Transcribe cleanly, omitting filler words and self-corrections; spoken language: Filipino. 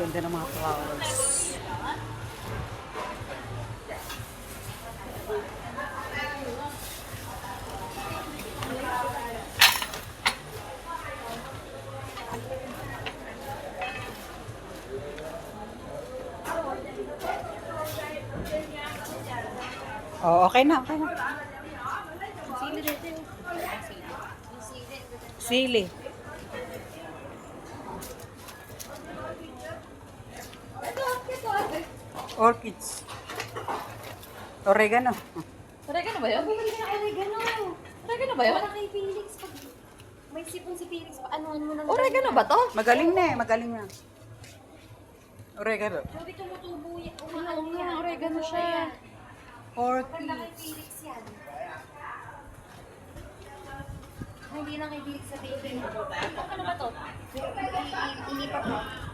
Ganda ng mga flowers. Oh, okay na, okay na. Sili dito. Sili. Orchids. Oregano. Oregano ba yun? Bumili ka ng oregano. Oregano ba yun? Wala kay Felix. Pag may sipon si Felix, ano mo nang Oregano ba to? Magaling na eh, magaling na. Oregano. Sabi tumutubo yan. Oo nga, oregano siya. Orchids. Wala kay Felix yan. Ay, hindi lang kay Felix sa baby. Ano ba to? Inipat mo.